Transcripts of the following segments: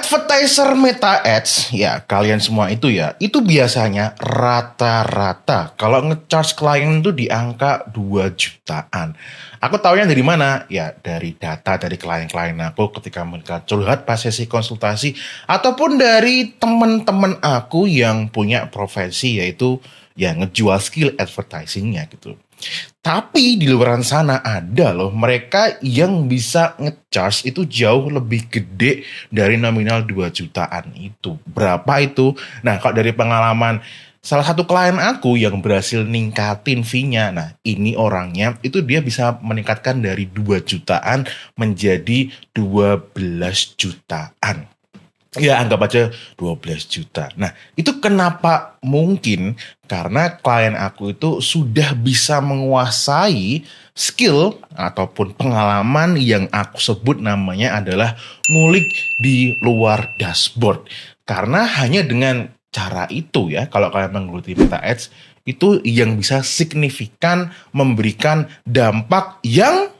Advertiser Meta Ads, ya kalian semua itu ya, itu biasanya rata-rata kalau nge-charge klien itu di angka 2 jutaan. Aku taunya dari mana? Ya dari data dari klien-klien aku ketika mereka curhat pas sesi konsultasi, ataupun dari teman-teman aku yang punya profesi yaitu ya ngejual skill advertisingnya gitu. Tapi di luar sana ada loh mereka yang bisa nge-charge itu jauh lebih gede dari nominal 2 jutaan itu. Berapa itu? Nah, kalau dari pengalaman salah satu klien aku yang berhasil ningkatin fee-nya. Nah, ini orangnya itu dia bisa meningkatkan dari 2 jutaan menjadi 12 jutaan. Ya, anggap aja 12 juta. Nah, itu kenapa mungkin? Karena klien aku itu sudah bisa menguasai skill ataupun pengalaman yang aku sebut namanya adalah ngulik di luar dashboard. Karena hanya dengan cara itu ya, kalau kalian menggeluti Meta Ads, itu yang bisa signifikan memberikan dampak yang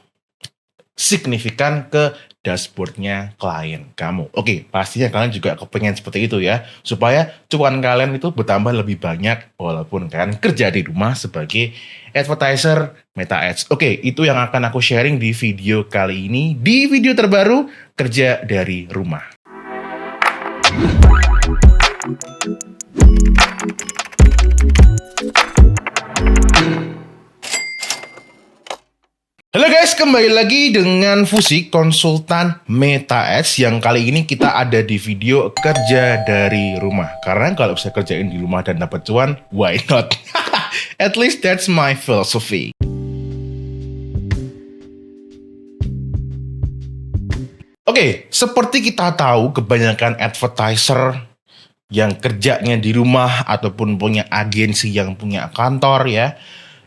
signifikan ke dashboardnya klien kamu. Oke, pastinya kalian juga kepengen seperti itu ya, supaya cuan kalian itu bertambah lebih banyak walaupun kalian kerja di rumah sebagai advertiser Meta Ads. Oke, itu yang akan aku sharing di video kali ini, di video terbaru kerja dari rumah. Halo guys, kembali lagi dengan Fusi, konsultan Meta Ads yang kali ini kita ada di video kerja dari rumah. Karena kalau bisa kerjain di rumah dan dapat cuan, why not? At least that's my philosophy. Oke, seperti kita tahu kebanyakan advertiser yang kerjanya di rumah ataupun punya agensi yang punya kantor ya,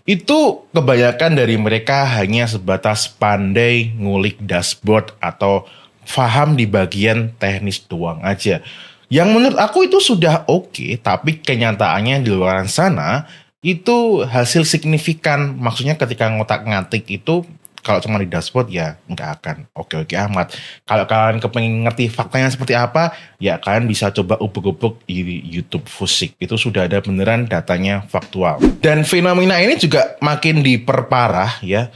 itu kebanyakan dari mereka hanya sebatas pandai ngulik dashboard atau paham di bagian teknis doang aja. Yang menurut aku itu sudah oke, tapi kenyataannya di luar sana itu hasil signifikan. Maksudnya ketika ngotak-ngatik itu kalau cuma di dashboard ya nggak akan oke-oke amat. Kalau kalian kepengen ngerti faktanya seperti apa, ya kalian bisa coba ubek-ubek di YouTube Fusik. Itu sudah ada beneran datanya faktual. Dan fenomena ini juga makin diperparah ya.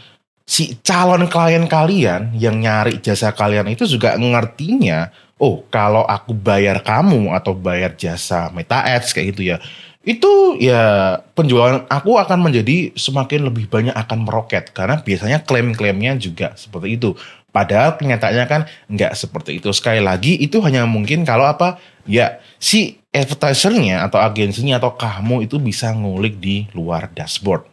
Si calon klien kalian yang nyari jasa kalian itu juga ngertinya, oh kalau aku bayar kamu atau bayar jasa Meta Ads kayak gitu ya, itu ya penjualan aku akan menjadi semakin lebih banyak akan meroket karena biasanya klaim-klaimnya juga seperti itu. Padahal kenyataannya kan nggak seperti itu. Sekali lagi itu hanya mungkin kalau apa ya si advertisernya atau agensinya atau kamu itu bisa ngulik di luar dashboard.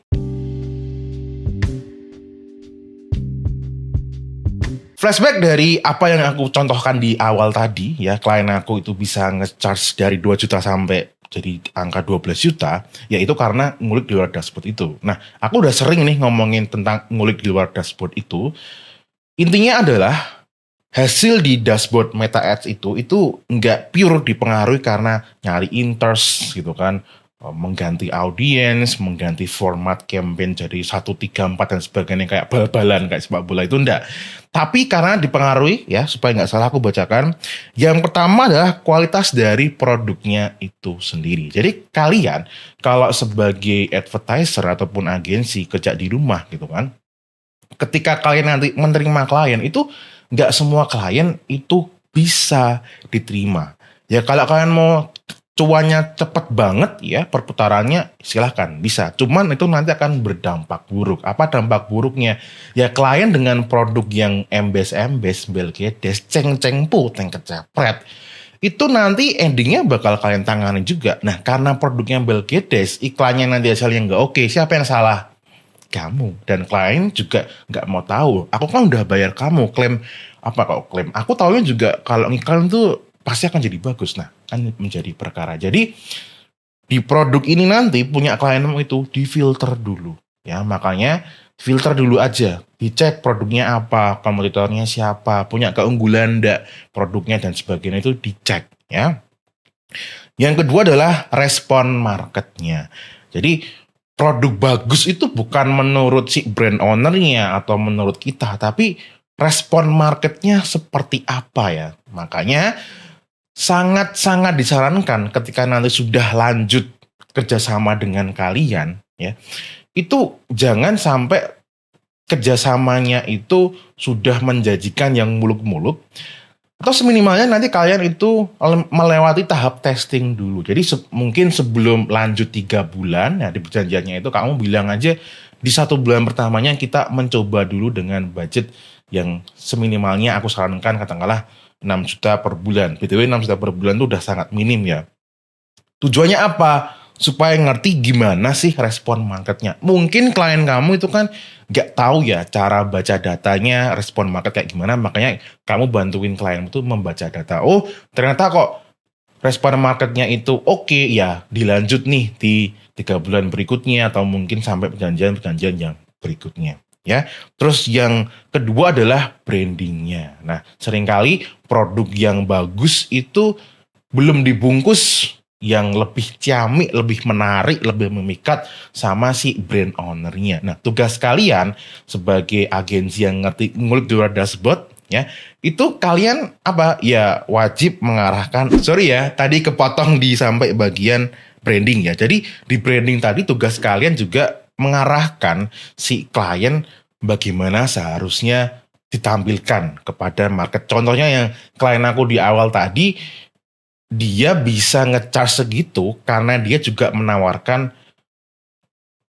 Flashback dari apa yang aku contohkan di awal tadi ya, klien aku itu bisa nge-charge dari 2 juta sampai jadi angka 12 juta, yaitu karena ngulik di luar dashboard itu. Nah, aku udah sering nih ngomongin tentang ngulik di luar dashboard itu. Intinya adalah hasil di dashboard Meta Ads itu nggak pure dipengaruhi karena nyari interest gitu kan, mengganti audiens, mengganti format campaign jadi 1, 3, 4 dan sebagainya kayak bal-balan kayak sepak bola itu enggak. Tapi karena dipengaruhi ya, supaya nggak salah aku bacakan. Yang pertama adalah kualitas dari produknya itu sendiri. Jadi kalian kalau sebagai advertiser ataupun agensi kerja di rumah gitu kan, ketika kalian nanti menerima klien itu nggak semua klien itu bisa diterima. Ya kalau kalian mau cuannya cepet banget ya perputarannya silahkan bisa. Cuman itu nanti akan berdampak buruk. Apa dampak buruknya? Ya klien dengan produk yang embes-embes, belgedes, ceng-ceng puteng kecepret. Itu nanti endingnya bakal kalian tangani juga. Nah karena produknya belgedes, iklannya nanti hasilnya nggak oke. Siapa yang salah? Kamu. Dan klien juga nggak mau tahu. Aku kan udah bayar kamu, klaim apa kok klaim? Aku taunya juga kalau iklan tuh pasti akan jadi bagus. Nah, kan menjadi perkara. Jadi di produk ini nanti punya klienmu itu difilter dulu. Ya, makanya filter dulu aja. Dicek produknya apa, kompetitornya siapa, punya keunggulan enggak produknya dan sebagainya itu dicek ya. Yang kedua adalah respon marketnya. Jadi produk bagus itu bukan menurut si brand ownernya atau menurut kita, tapi respon marketnya seperti apa ya. Makanya sangat-sangat disarankan ketika nanti sudah lanjut kerjasama dengan kalian, ya, itu jangan sampai kerjasamanya itu sudah menjanjikan yang muluk-muluk, atau seminimalnya nanti kalian itu melewati tahap testing dulu. Jadi mungkin sebelum lanjut 3 bulan, ya di perjanjiannya itu kamu bilang aja di 1 bulan pertamanya kita mencoba dulu dengan budget yang seminimalnya aku sarankan katakanlah 6 juta per bulan. BTW 6 juta per bulan itu udah sangat minim ya. Tujuannya apa? Supaya ngerti gimana sih respon marketnya. Mungkin klien kamu itu kan nggak tahu ya cara baca datanya, respon market kayak gimana, makanya kamu bantuin klien itu membaca data. Oh, ternyata kok respon marketnya itu oke, ya dilanjut nih di 3 bulan berikutnya atau mungkin sampai perjanjian-perjanjian yang berikutnya. Ya, terus yang kedua adalah brandingnya. Nah, seringkali produk yang bagus itu belum dibungkus yang lebih ciamik, lebih menarik, lebih memikat sama si brand ownernya. Nah, tugas kalian sebagai agensi yang ngerti ngulik di luar dashboard, ya, itu kalian apa? Ya wajib mengarahkan. Sorry ya, tadi kepotong di sampai bagian branding ya. Jadi di branding tadi tugas kalian juga mengarahkan si klien bagaimana seharusnya ditampilkan kepada market. Contohnya yang klien aku di awal tadi, dia bisa nge-charge segitu karena dia juga menawarkan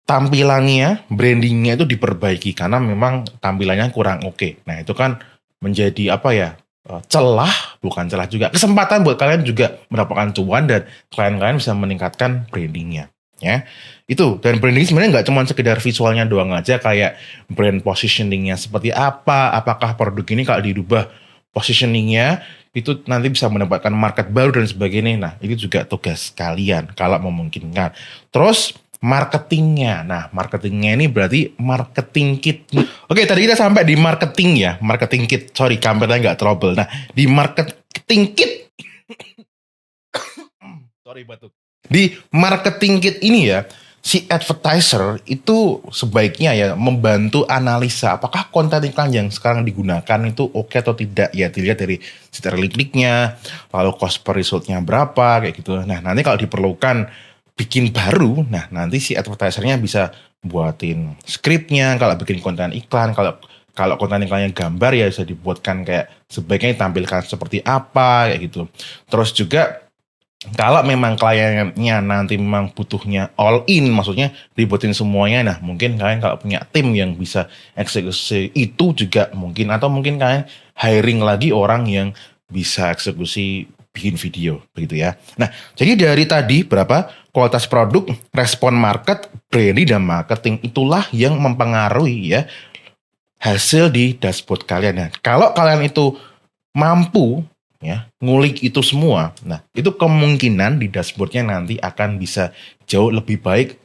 tampilannya, brandingnya itu diperbaiki karena memang tampilannya kurang oke. Nah, itu kan menjadi apa ya? Celah, bukan celah juga. Kesempatan buat kalian juga mendapatkan cuan dan klien-klien bisa meningkatkan brandingnya. Ya, itu. Dan branding sebenarnya nggak cuma sekedar visualnya doang aja, kayak brand positioningnya seperti apa, apakah produk ini kalau dirubah positioningnya itu nanti bisa mendapatkan market baru dan sebagainya. Nah, itu juga tugas kalian kalau memungkinkan. Terus marketingnya. Nah, marketingnya ini berarti marketing kit. Oke, tadi kita sampai di marketing ya, marketing kit. Sorry, kameranya nggak trouble. Nah, di marketing kit. Sorry batuk. Di marketing kit ini ya, si advertiser itu sebaiknya ya membantu analisa apakah konten iklan yang sekarang digunakan itu oke atau tidak, ya dilihat dari secara klik-kliknya, lalu cost per resultnya berapa kayak gitu. Nah, nanti kalau diperlukan bikin baru, nah nanti si advertisernya bisa buatin skripnya. Kalau bikin konten iklan, kalau konten iklannya gambar ya bisa dibuatkan kayak sebaiknya ditampilkan seperti apa kayak gitu. Terus juga kalau memang kliennya nanti memang butuhnya all in, maksudnya dibuatin semuanya, nah mungkin kalian kalau punya tim yang bisa eksekusi itu juga mungkin, atau mungkin kalian hiring lagi orang yang bisa eksekusi bikin video, begitu ya. Nah, jadi dari tadi berapa? Kualitas produk, respon market, branding, dan marketing, itulah yang mempengaruhi ya hasil di dashboard kalian. Nah, kalau kalian itu mampu ya ngulik itu semua, nah itu kemungkinan di dashboardnya nanti akan bisa jauh lebih baik,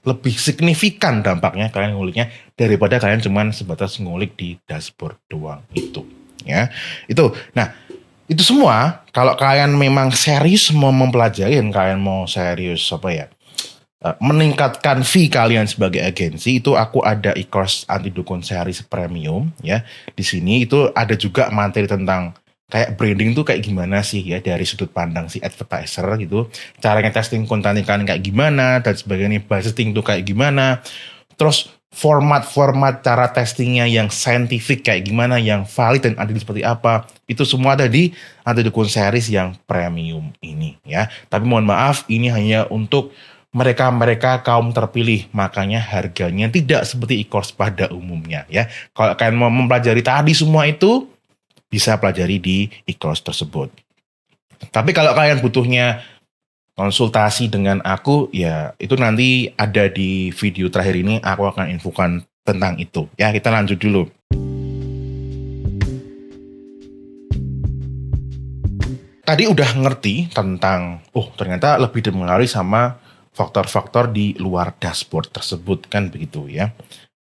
lebih signifikan dampaknya kalian nguliknya daripada kalian cuman sebatas ngulik di dashboard doang itu ya. Itu nah, itu semua kalau kalian memang serius mau mempelajari dan kalian mau serius apa ya, meningkatkan fee kalian sebagai agensi, itu aku ada e-course anti dukun series premium ya. Di sini itu ada juga materi tentang kayak branding tuh kayak gimana sih ya dari sudut pandang si advertiser gitu. Caranya testing konten iklan kayak gimana dan sebagainya, budgeting tuh kayak gimana. Terus format-format cara testingnya yang scientific kayak gimana, yang valid dan adil seperti apa. Itu semua ada di Anti Dukun Series yang premium ini ya. Tapi mohon maaf, ini hanya untuk mereka-mereka kaum terpilih, makanya harganya tidak seperti e-course pada umumnya ya. Kalau kalian mau mempelajari tadi semua itu, bisa pelajari di e-course tersebut. Tapi kalau kalian butuhnya konsultasi dengan aku, ya itu nanti ada di video terakhir ini, aku akan infokan tentang itu. Ya, kita lanjut dulu. Tadi udah ngerti tentang, ternyata lebih dipengaruhi sama faktor-faktor di luar dashboard tersebut kan begitu ya.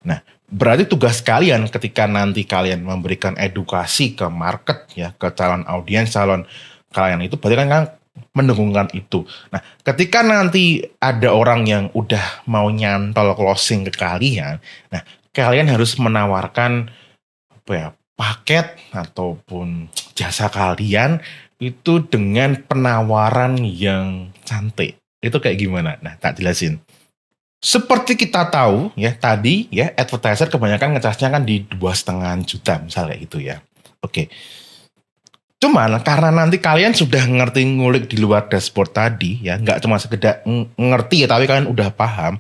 Nah, berarti tugas kalian ketika nanti kalian memberikan edukasi ke market ya, ke calon audiens, calon klien itu berarti kan mendengungkan itu. Nah, ketika nanti ada orang yang udah mau nyantol closing ke kalian, nah kalian harus menawarkan apa ya, paket ataupun jasa kalian itu dengan penawaran yang cantik. Itu kayak gimana? Nah, tak jelasin. Seperti kita tahu ya tadi ya, advertiser kebanyakan ngecasnya kan di 2,5 juta misalnya itu ya. Oke. Cuman karena nanti kalian sudah ngerti ngulik di luar dashboard tadi ya, nggak cuma sekedar ngerti ya, tapi kalian udah paham,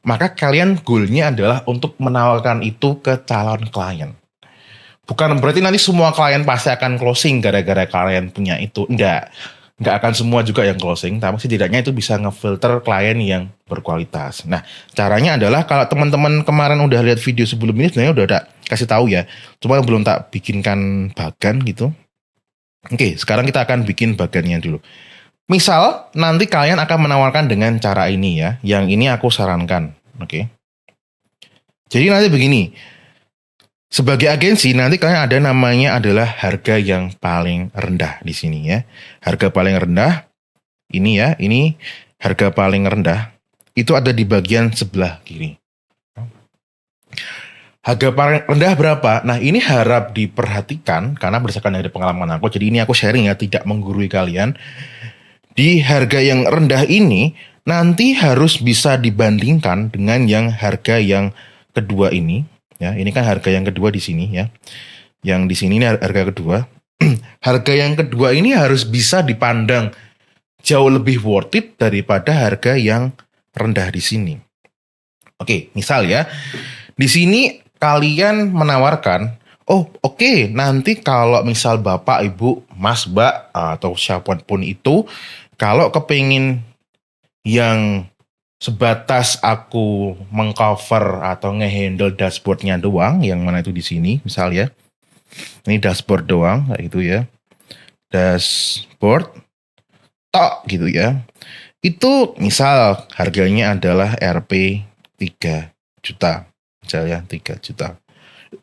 maka kalian goalnya adalah untuk menawarkan itu ke calon klien. Bukan berarti nanti semua klien pasti akan closing gara-gara kalian punya itu. Nggak akan semua juga yang closing, tapi setidaknya itu bisa ngefilter klien yang berkualitas. Nah, caranya adalah kalau teman-teman kemarin udah lihat video sebelum ini, sebenarnya udah ada kasih tahu ya. Cuma belum tak bikinkan bagan gitu. Oke, sekarang kita akan bikin bagannya dulu. Misal, nanti kalian akan menawarkan dengan cara ini ya. Yang ini aku sarankan. Oke. Jadi nanti begini. Sebagai agensi, nanti kalian ada namanya adalah harga yang paling rendah di sini ya. Harga paling rendah, ini ya, ini harga paling rendah. Itu ada di bagian sebelah kiri. Harga paling rendah berapa? Nah, ini harap diperhatikan karena berdasarkan dari pengalaman aku. Jadi ini aku sharing ya, tidak menggurui kalian. Di harga yang rendah ini nanti harus bisa dibandingkan dengan yang harga yang kedua ini. Ya, ini kan harga yang kedua di sini ya. Yang di sini ini harga kedua. Harga yang kedua ini harus bisa dipandang jauh lebih worth it daripada harga yang rendah di sini. Oke, misal ya. Di sini kalian menawarkan, oh oke, nanti kalau misal Bapak, Ibu, Mas, Mbak, atau siapapun itu, kalau kepingin yang sebatas aku mengcover atau ngehandle dashboardnya doang, yang mana itu di sini, misal ya, ini dashboard doang, kayak gitu ya, dashboard, tok gitu ya, itu misal harganya adalah Rp 3 juta. Misalnya 3 juta.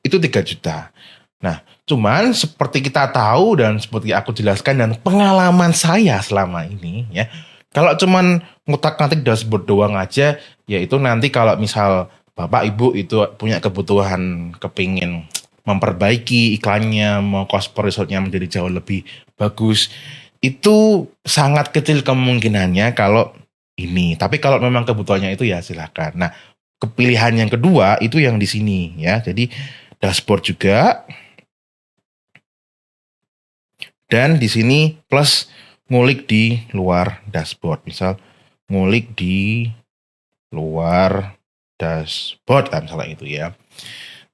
Itu 3 juta. Nah, cuman seperti kita tahu dan seperti aku jelaskan dan pengalaman saya selama ini ya, kalau cuman ngutak-ngatik dashboard doang aja, ya itu nanti kalau misal Bapak Ibu itu punya kebutuhan kepingin memperbaiki iklannya, mau cost per resultnya menjadi jauh lebih bagus, itu sangat kecil kemungkinannya kalau ini. Tapi kalau memang kebutuhannya itu ya silakan. Nah, kepilihan yang kedua itu yang di sini ya. Jadi dashboard juga. Dan di sini plus ngulik di luar dashboard. Misal ngulik di luar dashboard kan misalnya itu ya.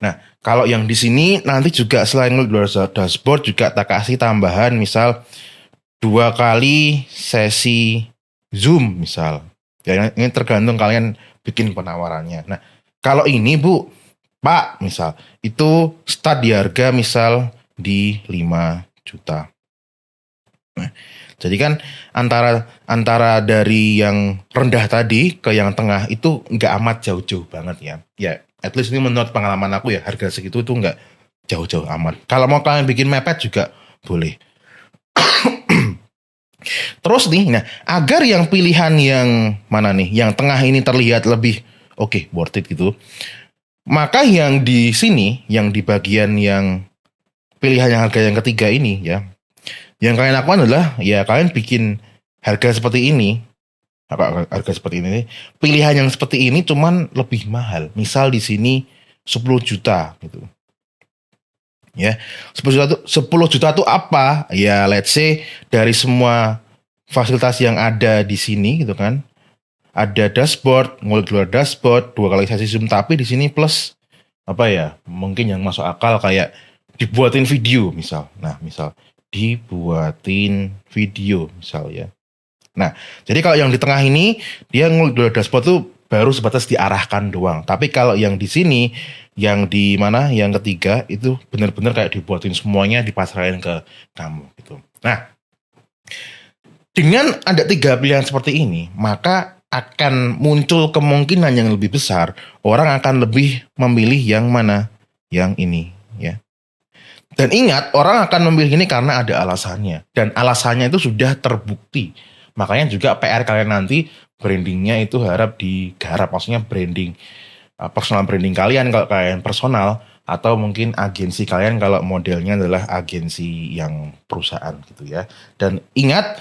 Nah, kalau yang di sini nanti juga selain ngulik di luar dashboard juga tak kasih tambahan misal 2 kali sesi Zoom misal. Ya, ini tergantung kalian bikin penawarannya. Nah, kalau ini Bu, Pak, misal, itu start di harga misal di 5 juta. Nah, jadi kan antara dari yang rendah tadi ke yang tengah itu nggak amat jauh-jauh banget ya. Ya, at least ini menurut pengalaman aku ya, harga segitu tuh nggak jauh-jauh amat. Kalau mau kalian bikin mepet juga boleh. Terus nih, nah agar yang pilihan yang mana nih, yang tengah ini terlihat lebih oke, worth it gitu. Maka yang di sini, yang di bagian yang pilihan yang harga yang ketiga ini ya, yang kalian lakukan adalah ya kalian bikin harga seperti ini, harga seperti ini, pilihan yang seperti ini cuman lebih mahal. Misal di sini 10 juta gitu. Ya, 10 juta itu apa? Ya, let's say dari semua fasilitas yang ada di sini gitu kan. Ada dashboard, ngulik luar dashboard, 2 kali sesi Zoom, tapi di sini plus apa ya? Mungkin yang masuk akal kayak dibuatin video misal. Nah, misal dibuatin video misal ya. Nah, jadi kalau yang di tengah ini dia ngulik luar dashboard tuh baru sebatas diarahkan doang. Tapi kalau yang di sini, yang di mana, yang ketiga itu benar-benar kayak dibuatin semuanya, dipasrahin ke kamu gitu. Nah, dengan ada 3 pilihan seperti ini, maka akan muncul kemungkinan yang lebih besar orang akan lebih memilih yang mana, yang ini ya. Dan ingat, orang akan memilih ini karena ada alasannya, dan alasannya itu sudah terbukti. Makanya juga PR kalian nanti brandingnya itu harap digarap, maksudnya branding personal branding kalian kalau kalian personal atau mungkin agensi kalian kalau modelnya adalah agensi yang perusahaan gitu ya. Dan ingat,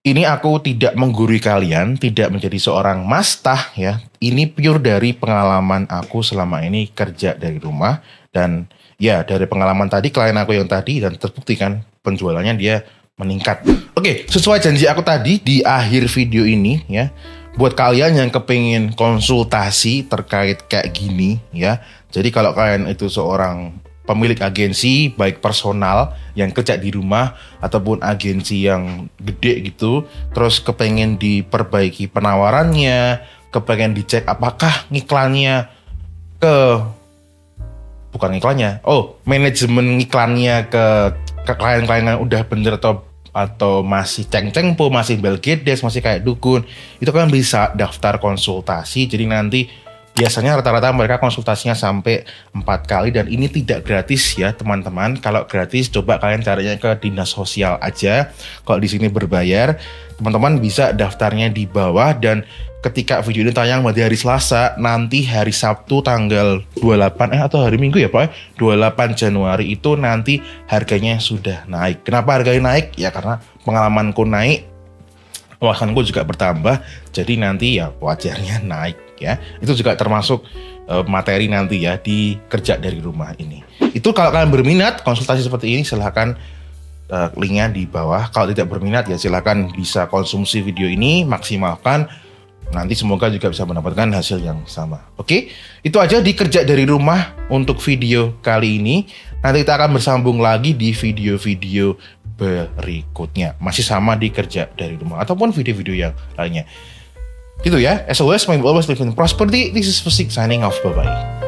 ini aku tidak menggurui kalian, tidak menjadi seorang mastah ya. Ini pure dari pengalaman aku selama ini kerja dari rumah. Dan ya dari pengalaman tadi, klien aku yang tadi, dan terbukti kan penjualannya dia meningkat. Oke, sesuai janji aku tadi di akhir video ini ya, buat kalian yang kepingin konsultasi terkait kayak gini ya. Jadi kalau kalian itu seorang pemilik agensi, baik personal yang kerja di rumah ataupun agensi yang gede gitu, terus kepengen diperbaiki penawarannya, kepengen dicek apakah ngiklannya bukan iklannya, manajemen iklannya ke klien-klien yang udah bener atau masih ceng-cengpo, masih belgedes, masih kayak dukun, itu kan bisa daftar konsultasi. Jadi nanti biasanya rata-rata mereka konsultasinya sampai 4 kali, dan ini tidak gratis ya teman-teman. Kalau gratis coba kalian carinya ke dinas sosial aja. Kalau di sini berbayar, teman-teman bisa daftarnya di bawah. Dan ketika video ini tayang pada hari Selasa, nanti hari Sabtu tanggal 28 atau hari Minggu ya Pak, 28 Januari itu nanti harganya sudah naik. Kenapa harganya naik? Ya karena pengalamanku naik, wawasanku juga bertambah, jadi nanti ya wajarnya naik ya. Itu juga termasuk materi nanti ya di kerja dari rumah ini. Itu kalau kalian berminat konsultasi seperti ini, silahkan linknya di bawah. Kalau tidak berminat ya silahkan bisa konsumsi video ini, maksimalkan. Nanti semoga juga bisa mendapatkan hasil yang sama. Oke, itu aja di kerja dari rumah untuk video kali ini. Nanti kita akan bersambung lagi di video-video berikutnya. Masih sama di kerja dari rumah ataupun video-video yang lainnya. Gitu ya. As always, may you always live in prosperity. This is Fusik signing off. Bye-bye.